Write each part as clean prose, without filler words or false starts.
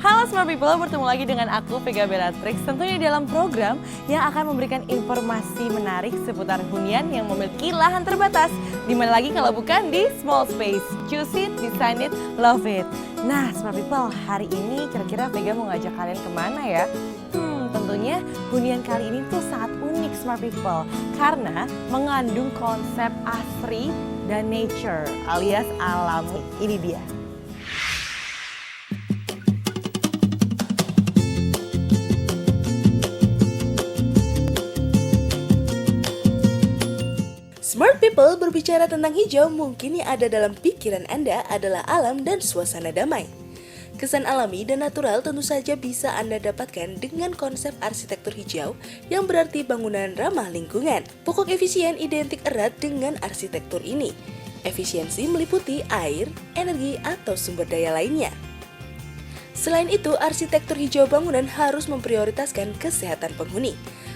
Halo Smart People, bertemu lagi dengan aku Vega Bellatrix. Tentunya dalam program yang akan memberikan informasi menarik seputar hunian yang memiliki lahan terbatas. Dimana lagi kalau bukan di Small Space. Choose it, design it, love it. Nah Smart People, hari ini kira-kira Vega mau ngajak kalian kemana ya? Tentunya hunian kali ini tuh sangat unik Smart People. Karena mengandung konsep asri dan nature alias alami. Ini dia. Smart People berbicara tentang hijau, mungkin yang ada dalam pikiran Anda adalah alam dan suasana damai. Kesan alami dan natural tentu saja bisa Anda dapatkan dengan konsep arsitektur hijau yang berarti bangunan ramah lingkungan. Pokok efisien identik erat dengan arsitektur ini. Efisiensi meliputi air, energi, atau sumber daya lainnya. Selain itu, arsitektur hijau bangunan harus memprioritaskan kesehatan penghuni.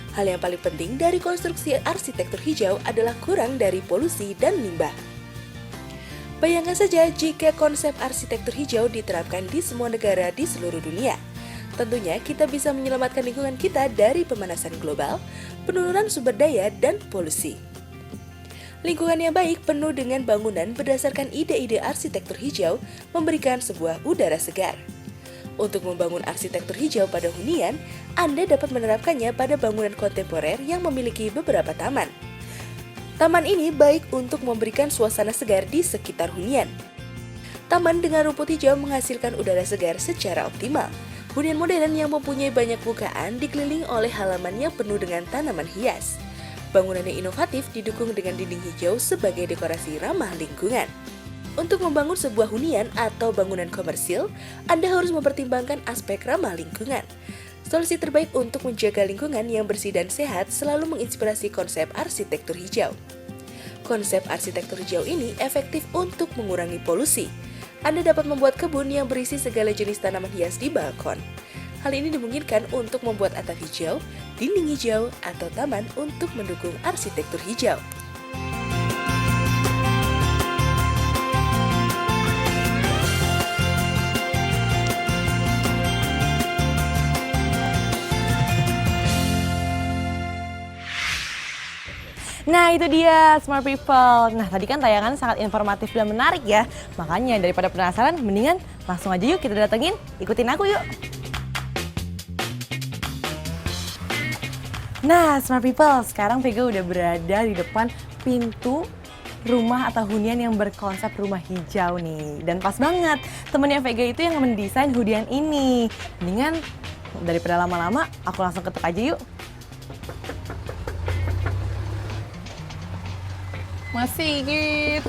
Hal yang paling penting dari konstruksi arsitektur hijau adalah kurang dari polusi dan limbah. Bayangkan saja jika konsep arsitektur hijau diterapkan di semua negara di seluruh dunia. Tentunya kita bisa menyelamatkan lingkungan kita dari pemanasan global, penurunan sumber daya, dan polusi. Lingkungan yang baik penuh dengan bangunan berdasarkan ide-ide arsitektur hijau memberikan sebuah udara segar. Untuk membangun arsitektur hijau pada hunian, Anda dapat menerapkannya pada bangunan kontemporer yang memiliki beberapa taman. Taman ini baik untuk memberikan suasana segar di sekitar hunian. Taman dengan rumput hijau menghasilkan udara segar secara optimal. Hunian modern yang mempunyai banyak bukaan dikelilingi oleh halaman yang penuh dengan tanaman hias. Bangunan yang inovatif didukung dengan dinding hijau sebagai dekorasi ramah lingkungan. Untuk membangun sebuah hunian atau bangunan komersil, Anda harus mempertimbangkan aspek ramah lingkungan. Solusi terbaik untuk menjaga lingkungan yang bersih dan sehat selalu menginspirasi konsep arsitektur hijau. Konsep arsitektur hijau ini efektif untuk mengurangi polusi. Anda dapat membuat kebun yang berisi segala jenis tanaman hias di balkon. Hal ini dimungkinkan untuk membuat atap hijau, dinding hijau, atau taman untuk mendukung arsitektur hijau. Nah itu dia Smart People. Nah tadi kan tayangan sangat informatif dan menarik ya. Makanya daripada penasaran, mendingan langsung aja yuk kita datengin. Ikutin aku yuk. Nah Smart People, sekarang Vega udah berada di depan pintu rumah atau hunian yang berkonsep rumah hijau nih. Dan pas banget, temennya Vega itu yang mendesain hunian ini. Mendingan daripada lama-lama, aku langsung ketuk aja yuk. Mas Sigit.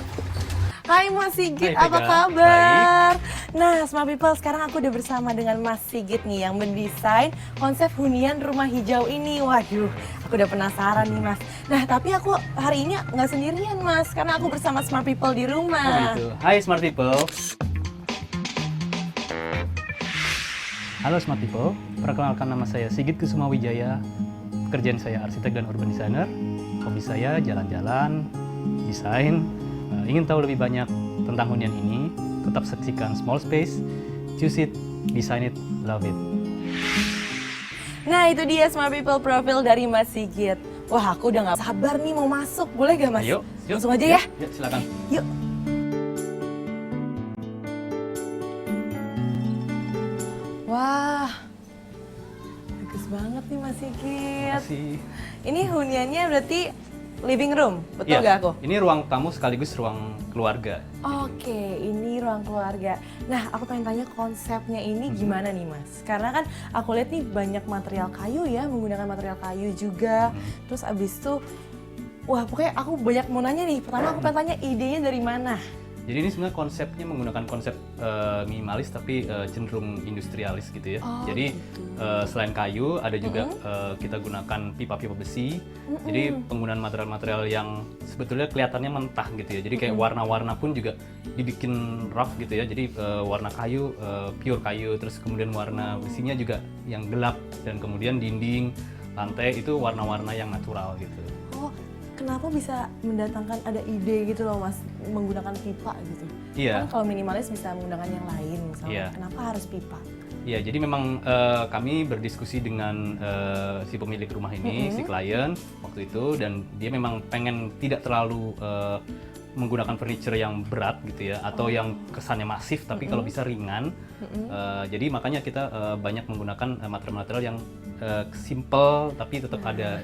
Hai Mas Sigit, Hai, apa Vega. kabar? Nah Smart People, sekarang aku udah bersama dengan Mas Sigit nih yang mendesain konsep hunian rumah hijau ini. Waduh, aku udah penasaran nih Mas. Nah tapi aku hari ini nggak sendirian Mas, karena aku bersama Smart People di rumah. Gitu. Hai Smart People. Halo Smart People, perkenalkan nama saya Sigit Kusuma Wijaya. Pekerjaan saya arsitek dan urban designer. Hobi saya jalan-jalan, desain. Ingin tahu lebih banyak tentang hunian ini? Tetap saksikan Small Space. Choose it, design it, love it. Nah itu dia Smart People profil dari Mas Sigit. Wah aku udah gak sabar nih mau masuk, boleh gak Mas? Ayo, yuk. Langsung aja ya? Yuk, silakan. Yuk. Wah, bagus banget nih Mas Sigit. Makasih. Ini huniannya berarti living room, betul Iya, gak aku? ini ruang tamu sekaligus ruang keluarga. Oke, ini ruang keluarga. Nah, aku pengen tanya konsepnya ini gimana nih Mas? Karena kan aku lihat nih banyak material kayu ya, menggunakan material kayu juga. Terus abis itu, wah pokoknya aku banyak mau nanya nih. Pertama aku pengen tanya idenya dari mana? Jadi ini sebenarnya konsepnya menggunakan konsep minimalis tapi cenderung industrialis gitu ya. Oh, Jadi gitu. selain kayu ada juga kita gunakan pipa-pipa besi. Jadi penggunaan material-material yang sebetulnya kelihatannya mentah gitu ya. Jadi kayak warna-warna pun juga dibikin rough gitu ya. Jadi warna kayu pure kayu, terus kemudian warna besinya juga yang gelap, dan kemudian dinding, lantai itu warna-warna yang natural gitu. Oh, kenapa bisa mendatangkan ada ide gitu loh Mas menggunakan pipa gitu? Iya. Kan kalau minimalis bisa menggunakan yang lain misalnya. Iya. Kenapa harus pipa? Iya, jadi memang kami berdiskusi dengan si pemilik rumah ini, si klien waktu itu, dan dia memang pengen tidak terlalu menggunakan furniture yang berat gitu ya, atau yang kesannya masif, tapi kalau bisa ringan. Jadi makanya kita banyak menggunakan material-material yang simple, tapi tetap ada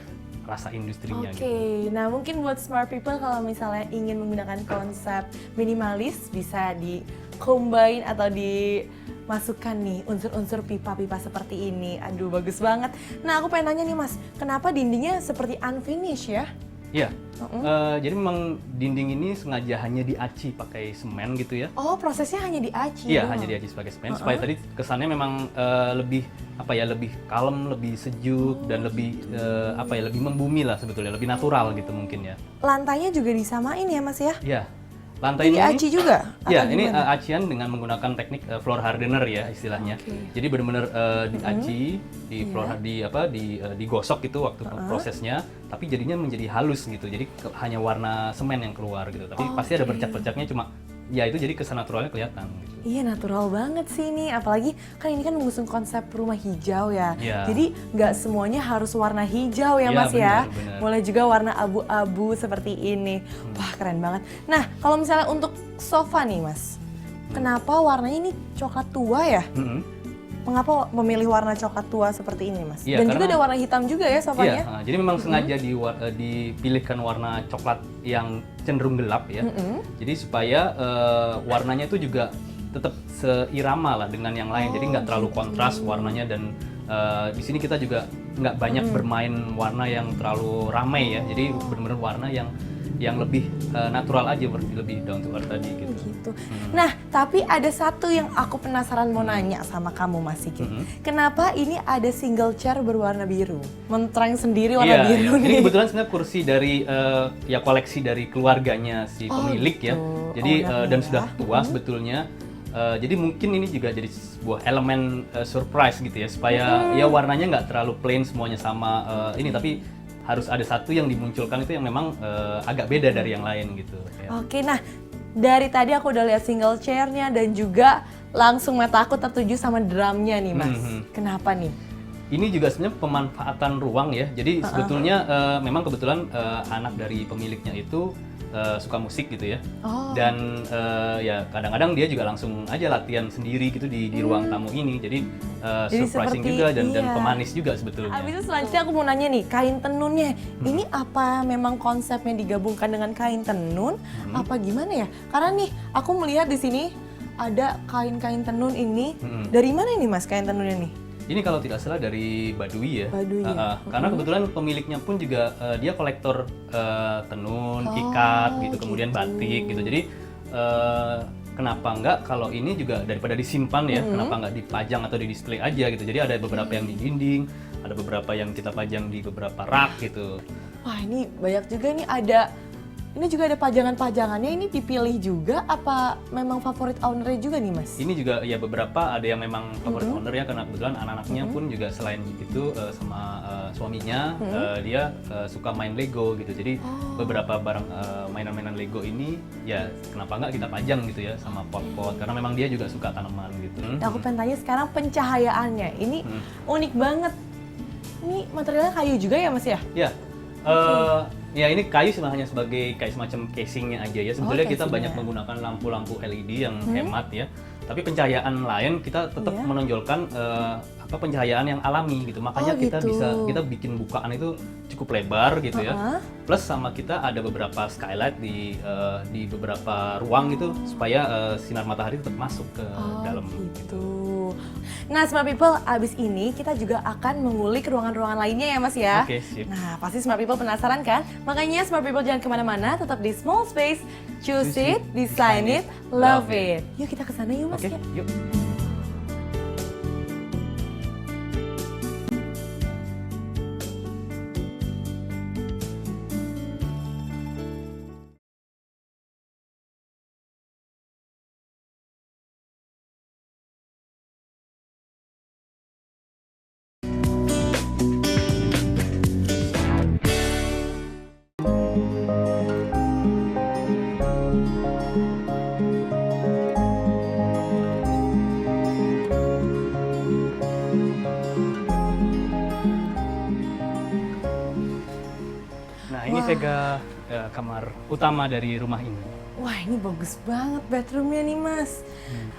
rasa industrinya Oke, gitu. nah mungkin buat smart people kalau misalnya ingin menggunakan konsep minimalis bisa di-combine atau dimasukkan nih unsur-unsur pipa-pipa seperti ini. Aduh bagus banget. Nah aku pengen nanya nih Mas, kenapa dindingnya seperti unfinished ya? Iya, jadi memang dinding ini sengaja hanya diaci pakai semen gitu ya. Oh prosesnya hanya diaci? Iya, hanya diaci pakai semen supaya tadi kesannya memang lebih lebih kalem, lebih sejuk dan lebih lebih membumi lah sebetulnya, lebih natural gitu mungkin ya. Lantainya juga disamain ya Mas ya? Iya. Lantai ini Diaci juga? Iya, Atau ini gimana? acian dengan menggunakan teknik floor hardener ya istilahnya. Jadi benar-benar diaci, digosok gitu waktu prosesnya, tapi jadinya menjadi halus gitu. Jadi hanya warna semen yang keluar gitu. Tapi pasti ada bercak-bercaknya, cuma ya itu jadi kesan naturalnya kelihatan gitu. Iya natural banget sih ini, apalagi kan ini kan mengusung konsep rumah hijau ya. Iya. Jadi nggak semuanya harus warna hijau ya Iya, Mas ya. benar. Boleh juga warna abu-abu seperti ini. Wah keren banget. Nah kalau misalnya untuk sofa nih Mas, kenapa warnanya ini coklat tua ya? Mengapa memilih warna coklat tua seperti ini Mas? Iya, Dan juga karena- ada warna hitam juga ya sofanya? Iya, jadi memang sengaja dipilihkan warna coklat yang cenderung gelap ya. Jadi supaya warnanya itu juga tetap seirama lah dengan yang lain. Jadi nggak terlalu kontras warnanya, dan di sini kita juga nggak banyak bermain warna yang terlalu ramai ya. Jadi benar-benar warna yang lebih natural aja, lebih down to earth tadi gitu. Gitu. Nah, tapi ada satu yang aku penasaran mau nanya sama kamu Mas Sigit. Kenapa ini ada single chair berwarna biru? Menterang sendiri warna Iya, biru ini nih. kebetulan sebenarnya kursi dari koleksi dari keluarganya si pemilik ya. gitu. Jadi Ownernya dan ya. sudah tua sebetulnya. Jadi mungkin ini juga jadi sebuah elemen surprise gitu ya, supaya ya warnanya nggak terlalu plain semuanya sama ini, tapi harus ada satu yang dimunculkan itu yang memang agak beda dari yang lain gitu. Ya. Oke, nah dari tadi aku udah lihat single chair-nya dan juga langsung mata aku tertuju sama drumnya nih Mas. Kenapa nih? Ini juga sebenarnya pemanfaatan ruang ya. Jadi sebetulnya memang kebetulan anak dari pemiliknya itu suka musik gitu ya. Dan ya kadang-kadang dia juga langsung aja latihan sendiri gitu di ruang tamu ini. Jadi surprising seperti- juga dan iya. pemanis juga sebetulnya. Abis itu selanjutnya aku mau nanya nih, kain tenunnya. Ini apa memang konsepnya digabungkan dengan kain tenun? Apa gimana ya? Karena nih aku melihat di sini ada kain-kain tenun ini. Dari mana ini Mas kain tenunnya nih? Ini kalau tidak salah dari Baduy ya. Baduy ya. Karena kebetulan pemiliknya pun juga dia kolektor tenun, ikat gitu, kemudian batik gitu. Jadi kenapa enggak kalau ini juga daripada disimpan ya, kenapa enggak dipajang atau di display aja gitu. Jadi ada beberapa yang di dinding, ada beberapa yang kita pajang di beberapa rak gitu. Wah ini banyak juga nih ini juga ada pajangan-pajangannya, ini dipilih juga apa memang favorit ownernya juga nih Mas? Ini juga ya beberapa ada yang memang favorit owner ya, karena kebetulan anak-anaknya pun juga selain itu sama suaminya dia suka main Lego gitu. Jadi beberapa barang mainan-mainan Lego ini ya kenapa nggak kita pajang gitu ya sama pot-pot, karena memang dia juga suka tanaman gitu. Nah, aku pengen tanya sekarang pencahayaannya, ini unik banget. Ini materialnya kayu juga ya Mas ya? Ya, ya ini kayu hanya sebagai kayak semacam casingnya aja ya. Sebetulnya kita casingnya. banyak menggunakan lampu-lampu LED yang hemat ya. Tapi pencahayaan lain kita tetap menonjolkan pencahayaan yang alami gitu. Makanya kita bikin bukaan itu cukup lebar gitu ya. Plus sama kita ada beberapa skylight di beberapa ruang gitu supaya sinar matahari tetap masuk ke dalam gitu. Nah, Smart People, abis ini kita juga akan mengulik ruangan-ruangan lainnya ya Mas ya. Oke, sip. Nah, pasti Smart People penasaran kan? Makanya Smart People jangan kemana-mana, tetap di Small Space. Choose it, design it, love it. Yuk kita ke sana yuk Mas Oke, ya. yuk. Vega, kamar utama dari rumah ini. Wah, ini bagus banget bedroomnya nih, Mas.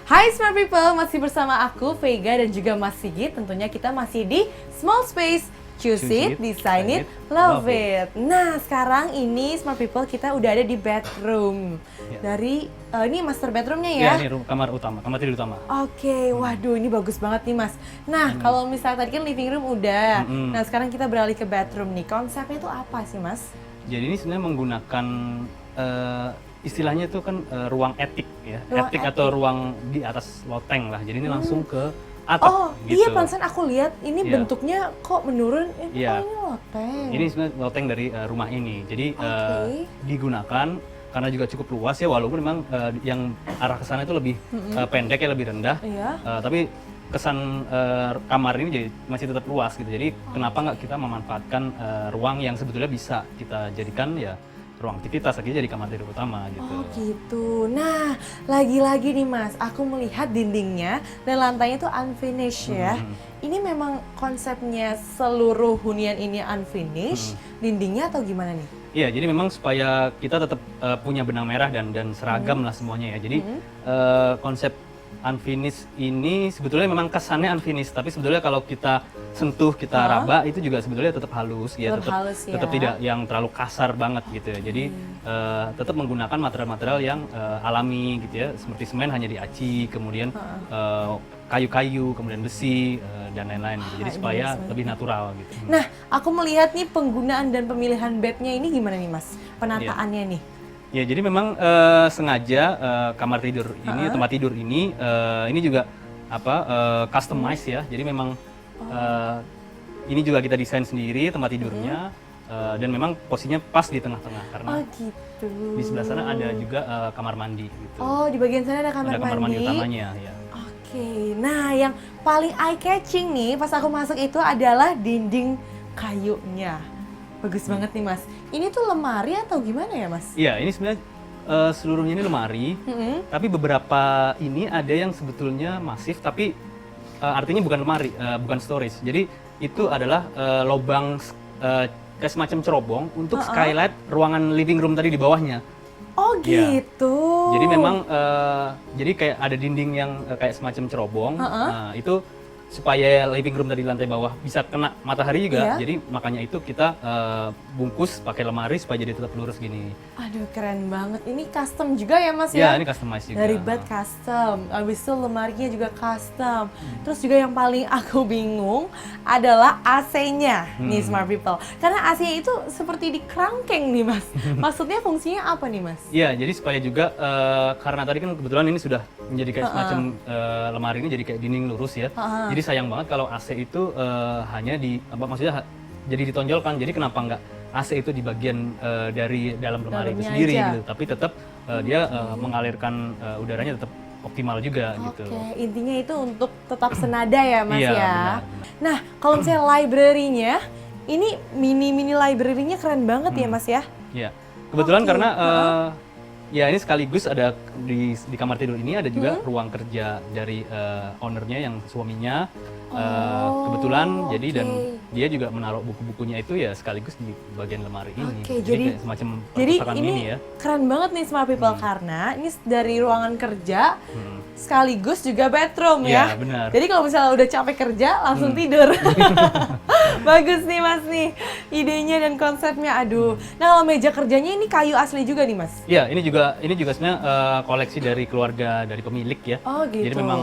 Hai Smart People, masih bersama aku, Vega, dan juga Mas Sigit. Tentunya kita masih di Small Space. Choose it, design it, love it. Nah, sekarang ini Smart People kita udah ada di bedroom. Dari, ini master bedroomnya ya? Ya, ini kamar utama, kamar tidur utama. Oke, waduh ini bagus banget nih Mas. Nah, kalau misalnya tadi kan living room udah. Nah, sekarang kita beralih ke bedroom nih. Konsepnya tuh apa sih, Mas? Jadi ini sebenarnya menggunakan istilahnya itu kan ruang etik ya, Ruang etik etik. atau ruang di atas loteng lah. Jadi ini langsung ke atap Oh, gitu. iya pantesan aku lihat ini Iya. bentuknya kok menurun. Iya. Oh, ini loteng. Ini sebenarnya loteng dari rumah ini. Jadi Oke. digunakan karena juga cukup luas ya, walaupun memang yang arah ke sana itu lebih pendek ya, lebih rendah. Iya. Tapi kesan kamar ini jadi masih tetap luas gitu. Jadi kenapa nggak kita memanfaatkan ruang yang sebetulnya bisa kita jadikan ya ruang aktivitas, akhirnya jadi kamar tidur utama gitu. Oh gitu. Nah, lagi-lagi nih Mas, aku melihat dindingnya dan lantainya tuh unfinished ya. Ini memang konsepnya seluruh hunian ini unfinished, dindingnya atau gimana nih? Iya, jadi memang supaya kita tetap punya benang merah dan seragam lah semuanya ya. Jadi konsep unfinished ini sebetulnya memang kesannya unfinished, tapi sebetulnya kalau kita sentuh, kita raba itu juga sebetulnya tetap halus ya, Tetap halus ya. tetap tidak yang terlalu kasar banget gitu ya. Jadi tetap menggunakan material-material yang alami gitu ya, seperti semen hanya diaci, kemudian kayu-kayu, kemudian besi dan lain-lain gitu. Jadi ini supaya semen. lebih natural gitu. Nah, aku melihat nih penggunaan dan pemilihan bednya ini gimana nih Mas? Penataannya nih. Ya, jadi memang sengaja kamar tidur ini, tempat tidur ini juga customize ya. Jadi memang ini juga kita desain sendiri tempat tidurnya dan memang posisinya pas di tengah-tengah karena Oh gitu. di sebelah sana ada juga kamar mandi gitu. Oh, di bagian sana ada kamar Ada kamar mandi utamanya ya. Oke, nah yang paling eye catching nih pas aku masuk itu adalah dinding kayunya. Bagus banget nih Mas. Ini tuh lemari atau gimana ya Mas? Iya, ini sebenarnya seluruhnya ini lemari, tapi beberapa ini ada yang sebetulnya masif, tapi artinya bukan lemari, bukan storage. Jadi itu adalah lubang kayak semacam cerobong untuk skylight ruangan living room tadi di bawahnya. Oh Iya. gitu. Jadi memang jadi kayak ada dinding yang kayak semacam cerobong. Nah, itu supaya living room dari lantai bawah bisa kena matahari juga. Iya. Jadi makanya itu kita bungkus pakai lemari supaya jadi tetap lurus gini. Aduh keren banget. Ini custom juga ya Mas Ya, ya? ini customize juga. Dari bed custom, habis itu lemarinya juga custom. Terus juga yang paling aku bingung adalah AC-nya nih Smart People. Karena AC-nya itu seperti di kerangkeng nih Mas. Maksudnya fungsinya apa nih Mas? Iya, jadi supaya juga karena tadi kan kebetulan ini sudah menjadi kayak semacam lemari ini jadi kayak dinding lurus ya. Jadi sayang banget kalau AC itu hanya jadi ditonjolkan. Jadi kenapa nggak AC itu di bagian dari dalam lemari itu Dalamnya sendiri aja. gitu. Tapi tetap dia mengalirkan udaranya tetap optimal juga gitu. Oke, intinya itu untuk tetap senada ya Mas Iya, ya. benar. Nah, kalau misalnya library-nya, ini mini library-nya keren banget ya Mas ya? Iya. Kebetulan Oke, karena ya ini sekaligus ada di kamar tidur ini ada juga ruang kerja dari ownernya yang suaminya. Kebetulan jadi dan dia juga menaruh buku-bukunya itu ya sekaligus di bagian lemari ini. Oke, jadi kayak semacam Jadi perpustakaan ini mini ya. keren banget nih Smart People karena ini dari ruangan kerja sekaligus juga bedroom Iya, ya. benar. Jadi kalau misalnya udah capek kerja langsung tidur. Bagus nih Mas nih idenya dan konsepnya. Aduh. Nah kalau meja kerjanya ini kayu asli juga nih Mas. Iya, ini juga sebenarnya koleksi dari keluarga dari pemilik ya. Oh gitu. Jadi memang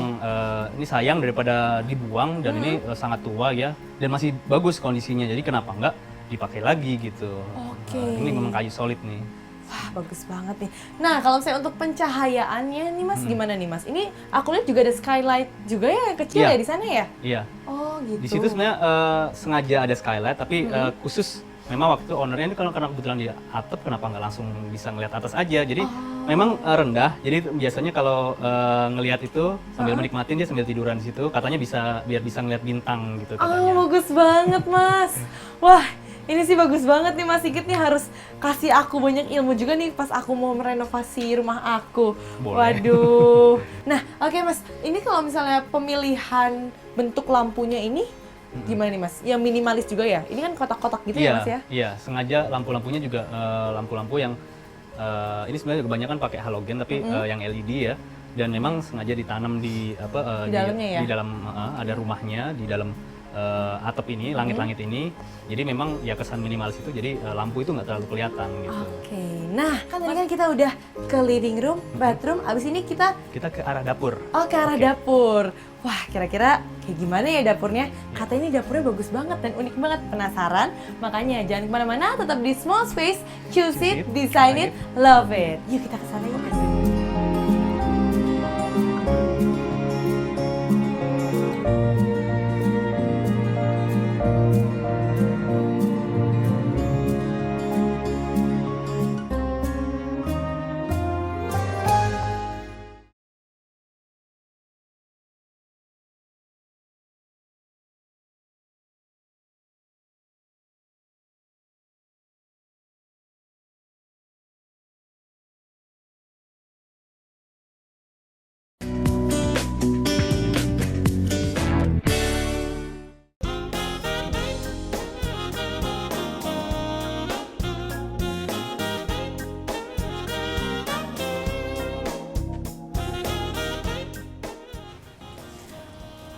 ini sayang daripada dibuang dan ini sangat tua ya dan masih bagus kondisinya. Jadi kenapa enggak dipakai lagi gitu. Oke. Ini memang kayu solid nih. Wah bagus banget nih. Nah kalau misalnya untuk pencahayaannya nih Mas gimana nih Mas? Ini aku lihat juga ada skylight juga ya yang kecil Iya. ya di sana ya? Iya. Oh gitu. Di situ sebenarnya sengaja ada skylight, tapi khusus memang waktu ownernya ini karena kebetulan dia atap, kenapa nggak langsung bisa ngelihat atas aja. Jadi memang rendah. Jadi biasanya kalau ngelihat itu sambil menikmatin dia sambil tiduran di situ, katanya biar bisa ngelihat bintang gitu katanya. Oh bagus banget Mas. Wah ini sih bagus banget nih Mas Sigit nih harus kasih aku banyak ilmu juga nih pas aku mau merenovasi rumah aku. Boleh. Waduh. Nah oke Mas, ini kalau misalnya pemilihan bentuk lampunya ini Gimana nih Mas? Yang minimalis juga ya? Ini kan kotak-kotak gitu ya Mas ya? Iya, sengaja lampu-lampunya juga lampu-lampu yang ini sebenarnya kebanyakan pakai halogen tapi yang LED ya. Dan memang sengaja ditanam di Di dalamnya ya? di dalam ada rumahnya di dalam atap ini, langit-langit ini. Jadi memang ya kesan minimalis itu jadi lampu itu nggak terlalu kelihatan gitu. Oke, nah kan tadi kan kita udah ke living room, bathroom, abis ini kita Kita ke arah dapur. ke arah dapur. Wah, kira-kira kayak gimana ya dapurnya? Katanya ini dapurnya bagus banget dan unik banget. Penasaran? Makanya jangan kemana-mana, tetap di Small Space. Choose it, design it, love it. Yuk kita ke sana yuk.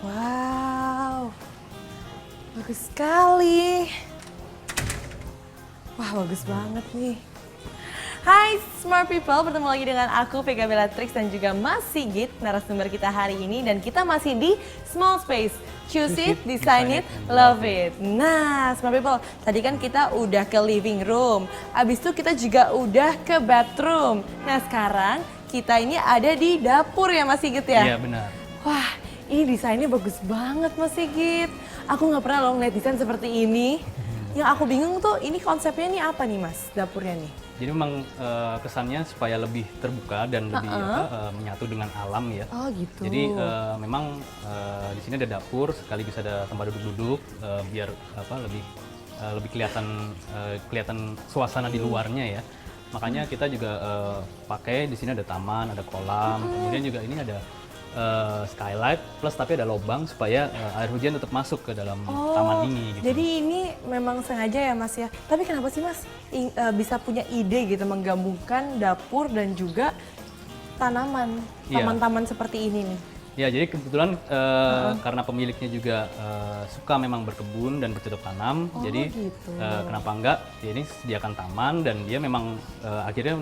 Wow, bagus sekali. Wah, bagus banget nih. Hai Smart People, bertemu lagi dengan aku Vega Bellatrix dan juga Mas Sigit, narasumber kita hari ini, dan kita masih di Small Space. Choose it, design it, love it. Nah, Smart People, tadi kan kita udah ke living room, abis itu kita juga udah ke bathroom. Nah, sekarang kita ini ada di dapur ya Mas Sigit ya? Iya, benar. Wah, ini desainnya bagus banget Mas Sigit. Aku nggak pernah loh ngeliat desain seperti ini. Yang aku bingung tuh, ini konsepnya nih apa nih Mas, dapurnya nih? Jadi memang kesannya supaya lebih terbuka dan lebih menyatu dengan alam ya. Oh gitu. Jadi memang di sini ada dapur, sekaligus ada tempat duduk-duduk biar lebih kelihatan suasana di luarnya ya. Makanya kita juga pakai di sini ada taman, ada kolam, kemudian juga ini ada skylight plus tapi ada lubang supaya air hujan tetap masuk ke dalam taman ini gitu. Jadi ini memang sengaja ya Mas ya. Tapi kenapa sih Mas bisa punya ide gitu menggabungkan dapur dan juga tanaman, taman-taman seperti ini nih? Ya, jadi kebetulan karena pemiliknya juga suka memang berkebun dan bercocok tanam, jadi gitu. Kenapa enggak? Ya, ini sediakan taman dan dia memang akhirnya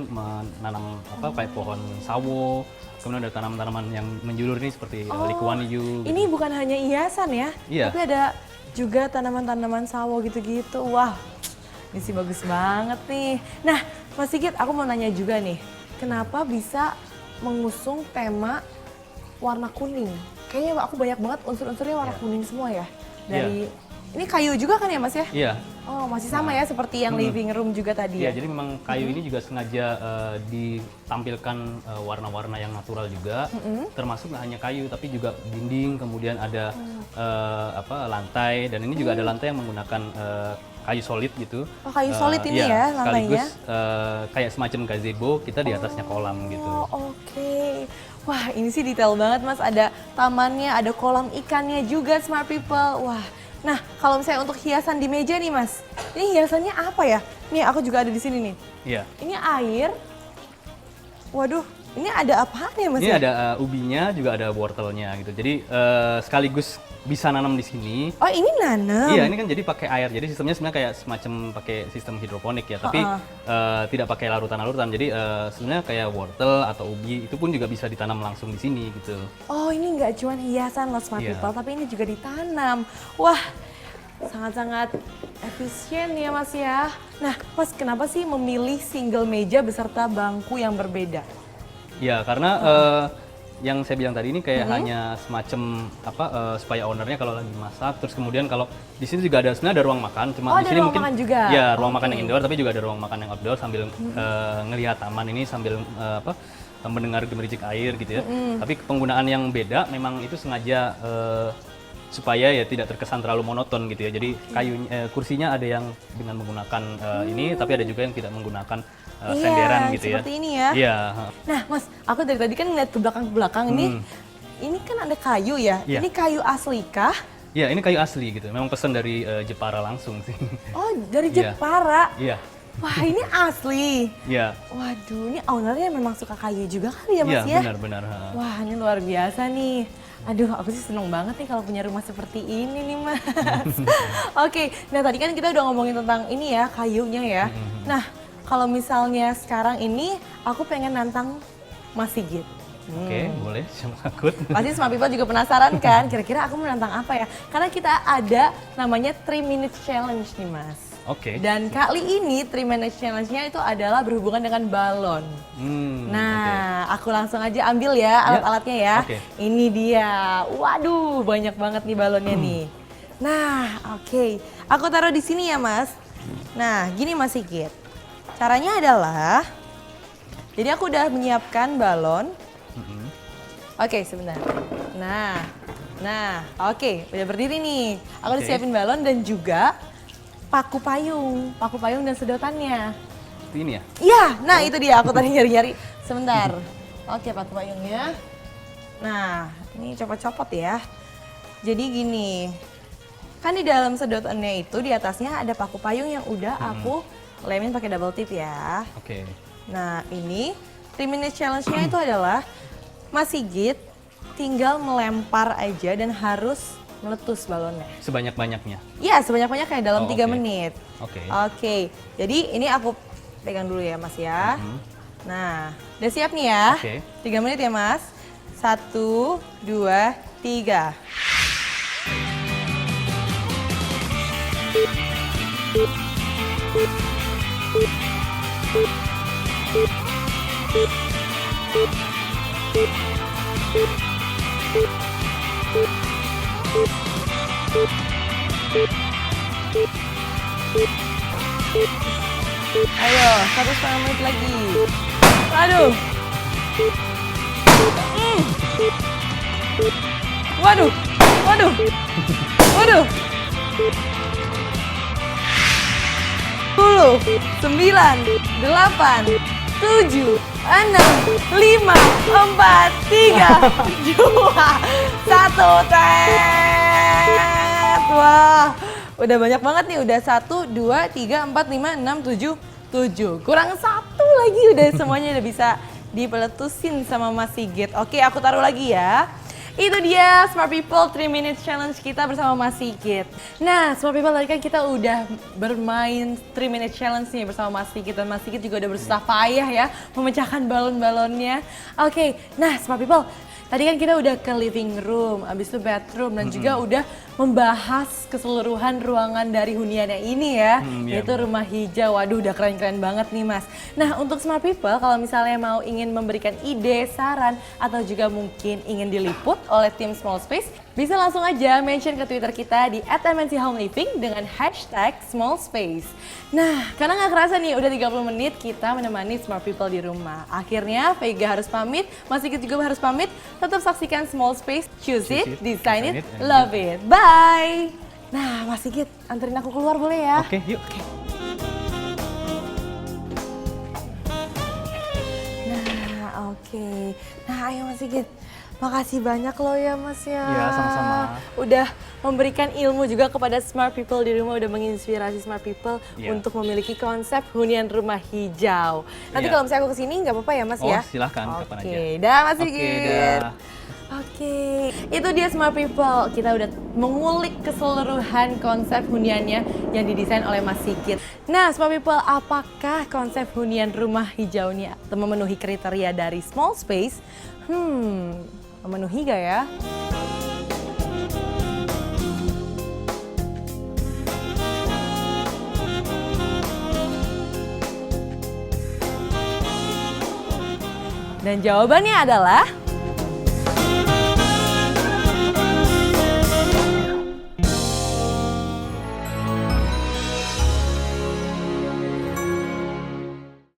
menanam kayak pohon sawo, kemudian ada tanaman-tanaman yang menjulur ini seperti likuan hiu. Ini bukan hanya hiasan ya, Iya. tapi ada juga tanaman-tanaman sawo gitu-gitu. Wah, ini sih bagus banget nih. Nah, Mas Sigit, aku mau nanya juga nih, kenapa bisa mengusung tema warna kuning? Kayaknya aku banyak banget unsur-unsurnya warna kuning semua ya. Dari ini kayu juga kan ya Mas ya? Iya. Oh, masih sama ya seperti yang living room juga tadi Ya, ya? jadi memang kayu ini juga sengaja ditampilkan warna-warna yang natural juga, termasuk nggak hanya kayu tapi juga dinding, kemudian ada lantai, dan ini juga ada lantai yang menggunakan kayu solid gitu. Oh, kayu solid ini ya lantainya? Sekaligus kayak semacam gazebo, kita di atasnya kolam gitu. Oh, oke. Wah, ini sih detail banget Mas, ada tamannya, ada kolam ikannya juga Smart People. Wah. Nah, kalau misalnya untuk hiasan di meja nih Mas, ini hiasannya apa ya? Nih, aku juga ada di sini nih. Iya. Ini air. Waduh, ini ada apaan ya Mas? Ini ya? ada ubinya, juga ada wortelnya gitu. Jadi sekaligus bisa nanam di sini. Oh, ini nanam? Iya, ini kan jadi pakai air. Jadi sistemnya sebenarnya kayak semacam pakai sistem hidroponik ya, tapi tidak pakai larutan-larutan. Jadi sebenarnya kayak wortel atau ubi itu pun juga bisa ditanam langsung di sini gitu. Oh, ini nggak cuma hiasan loh Smart Iya. People, tapi ini juga ditanam. Wah, sangat-sangat efisien ya Mas ya. Nah, Mas kenapa sih memilih single meja beserta bangku yang berbeda? Ya, karena yang saya bilang tadi ini kayak hanya semacam supaya ownernya kalau lagi masak, terus kemudian kalau di sini juga ada sebenarnya ada ruang makan, cuma di ada sini ruang mungkin makan juga? ya ruang makan yang indoor, tapi juga ada ruang makan yang outdoor sambil ngelihat taman ini sambil mendengar gemericik air gitu ya. Tapi penggunaan yang beda memang itu sengaja supaya ya tidak terkesan terlalu monoton gitu ya. Jadi kursinya ada yang dengan menggunakan ini, tapi ada juga yang tidak menggunakan senderan gitu ya. Seperti ini ya. Iya. Nah, Mas, aku dari tadi kan ngeliat ke belakang ini kan ada kayu ya. Iya. Ini kayu asli kah? Iya, ini kayu asli gitu. Memang pesan dari Jepara langsung sih. Oh, dari Iya. Jepara. Iya. Wah, ini asli. Iya. Waduh, ini ownernya memang suka kayu juga kali ya Iya, Mas ya? benar-benar. Wah, ini luar biasa nih. Aduh, aku sih seneng banget nih kalau punya rumah seperti ini nih Mas. Oke, nah tadi kan kita udah ngomongin tentang ini ya, kayunya ya. Nah, kalau misalnya sekarang ini aku pengen nantang Mas Sigit. Oke, boleh. Siapa takut? Pasti semua people juga penasaran kan, kira-kira aku menantang apa ya? Karena kita ada namanya 3 minutes challenge nih Mas. Oke. Dan kali ini 3 minutes challenge-nya itu adalah berhubungan dengan balon. Nah, aku langsung aja ambil ya alat-alatnya ya. Oke. Ini dia. Waduh, banyak banget nih balonnya nih. Nah, oke. Aku taruh di sini ya, Mas. Nah, gini Mas Sigit. Caranya adalah, jadi aku udah menyiapkan balon. Oke, sebentar. Nah, oke, udah berdiri nih. Aku udah Oke. siapin balon dan juga paku payung dan sedotannya. Itu ini ya? Iya, nah itu dia, aku tadi nyari-nyari. Sebentar. Oke, paku payungnya. Nah, ini copot-copot ya. Jadi gini, kan di dalam sedotannya itu di atasnya ada paku payung yang udah aku lemin pakai double tip ya. Oke. Nah, ini 3 minutes challenge-nya itu adalah Mas Sigit tinggal melempar aja dan harus meletus balonnya. Sebanyak-banyaknya. Iya, sebanyak-banyak kayak dalam Oh, 3 oke. menit. Oke. Oke, jadi ini aku pegang dulu ya Mas ya. Nah, udah siap nih ya? Oke. 3 menit ya Mas. 1, 2, 3. Ayo, 1,5 menit lagi. Aduh. Waduh, waduh, waduh. 10, 9, 8, 7, 6, 5, 4, 3, 2, 1, tet. Wah, udah banyak banget nih. Udah 1, 2, 3, 4, 5, 6, 7, 7. Kurang 1 lagi udah semuanya udah bisa dipeletusin sama Mas Sigit. Oke, aku taruh lagi ya. Itu dia Smart People 3 Minutes Challenge kita bersama Mas Sigit. Nah, Smart People tadi kan kita udah bermain 3 Minutes Challenge nih bersama Mas Sigit. Dan Mas Sigit juga udah bersusah payah ya memecahkan balon-balonnya. Oke, nah Smart People, tadi kan kita udah ke living room, abis itu bedroom, dan juga udah membahas keseluruhan ruangan dari huniannya ini ya, Iya, yaitu rumah hijau. Waduh, udah keren-keren banget nih Mas. Nah, untuk Smart People, kalau misalnya mau ingin memberikan ide, saran, atau juga mungkin ingin diliput oleh tim Small Space, bisa langsung aja mention ke Twitter kita di @MNCHomeLiving dengan hashtag Small Space. Nah, karena nggak kerasa nih, udah 30 menit kita menemani Smart People di rumah. Akhirnya, Vega harus pamit, Mas Sigit juga harus pamit. Tetap saksikan Small Space, choose it, design it, and love it. Bye! Nah, Mas Sigit, anterin aku keluar boleh ya? Oke, yuk. Nah, oke. Nah, ayo Mas Sigit. Makasih banyak loh ya Mas ya. Iya, sama-sama. Udah memberikan ilmu juga kepada Smart People di rumah, udah menginspirasi Smart People Iya. untuk memiliki konsep hunian rumah hijau. Nanti Iya. kalau misalnya aku kesini nggak apa-apa ya Mas Oh, ya? silahkan, kapan aja. Oke, dah Mas Oke, Sigit. dah. Oke, itu dia Smart People. Kita udah mengulik keseluruhan konsep huniannya yang didesain oleh Mas Sigit. Nah, Smart People, apakah konsep hunian rumah hijau ini memenuhi kriteria dari Small Space? Memenuhi gak ya? Dan jawabannya adalah